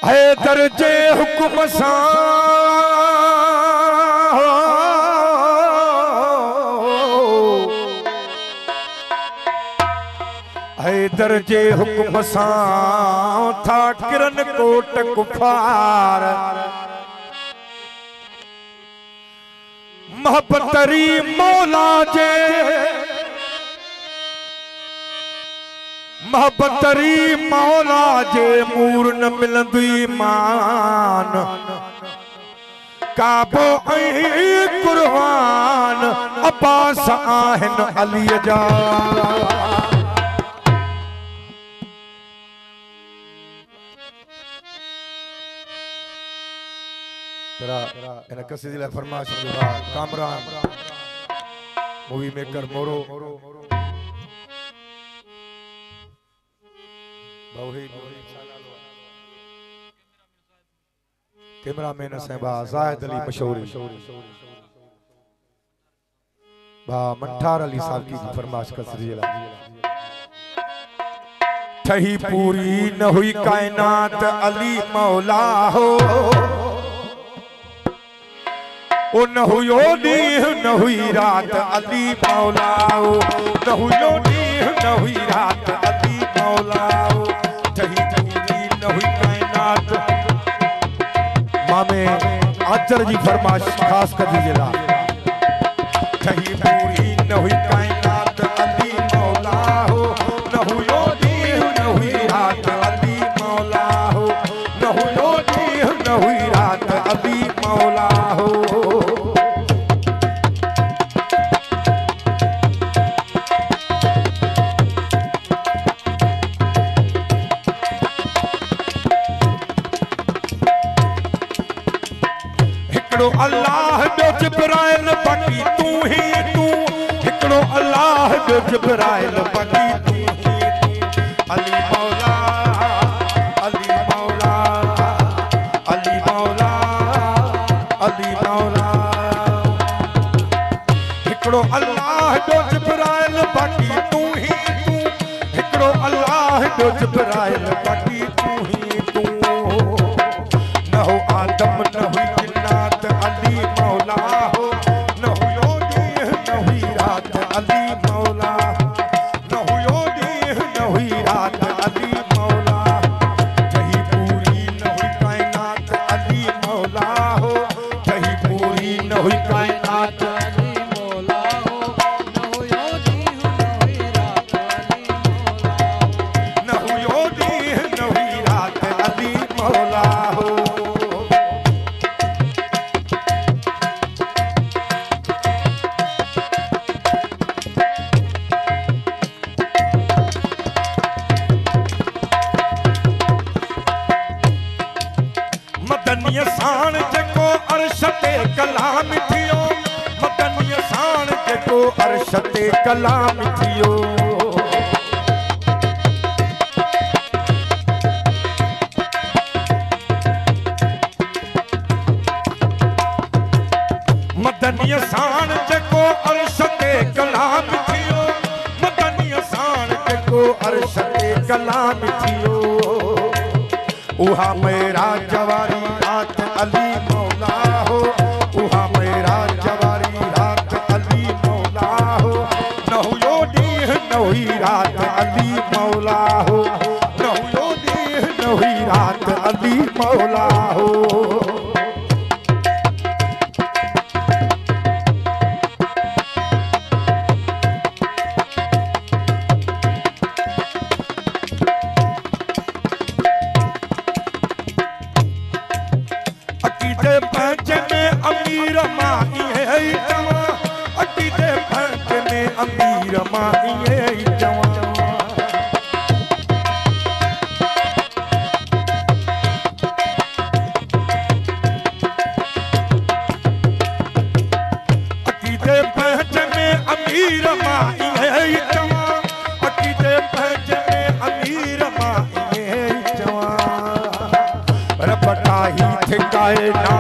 हैदर जे हुक्म सां हैदर जे हुक्म सां था किरन कोट कुफार महबतरी मौला जे महबतरी मौला जे मूर न मिलंदी मान काबो ऐं कुर्बान अब्बास आहिन अली जा इन कसीदे लाइ फरमाइश कामरान मूवी मेकर मोरो कैमरामैन साहिबा ज़ाहिद अली मशहूरी बा मंठार अली साहब की फरमाइश कसीदे लाइ ठही पूरी न हुई कायनात अली मौला हो ओ न हुयो ॾींहुं न हुई रात अली मौला हो न हुयो ॾींहुं न हुई रात अली मौला हो ठही पूरी न हुई कायनात मामे आचर जी फरमाइश खास कर दीजिए ला ठही पूरी न हुई कायनात अली मौला हो न हुयो ॾींहुं न हुई रात अली मौला हो न हुयो ॾींहुं न हुई रात अली मौला हो अल्लाह जो जिब्राइल बाकी तू ही तू हिकड़ो अल्लाह जो जिब्राइल बाकी तू ही तू अली मौला अली मौला अली मौला अली मौला हिकड़ो अल्लाह जो जिब्राइल बाकी तू ही तू हिकड़ो अल्लाह जो जिब्राइल बाकी तू ही तू न हो आदम न हुई अली मौला हो न हुयो ॾींहुं न हुई रात अली मौला न हुयो ॾींहुं न हुई रात अली मौला ठही पूरी न हुई कायनात अली मौला हो ठही पूरी न हुई कायनात अली मौला हो न हुयो ॾींहुं न हुई रात अली मौला न हुयो ॾींहुं न हुई रात अली मौला हो मदनीय साण जेको अर्श ते कलाम थियो मदनीय साण जेको अर्श ते कलाम थियो मदनीय साण जेको अर्श ते कलाम थियो मदनीय साण जेको अर्श ते कलाम थियो उहा मेरा जवारी रात अली मौला हो उहा मेरा जवारी रात अली मौला हो न हुयो ॾींहुं न हुई रात अली मौला हो न हुयो ॾींहुं न हुई रात अली मौला हो अमीर माई है जवा अटी दे फंक में अमीर माई है जवा कायनात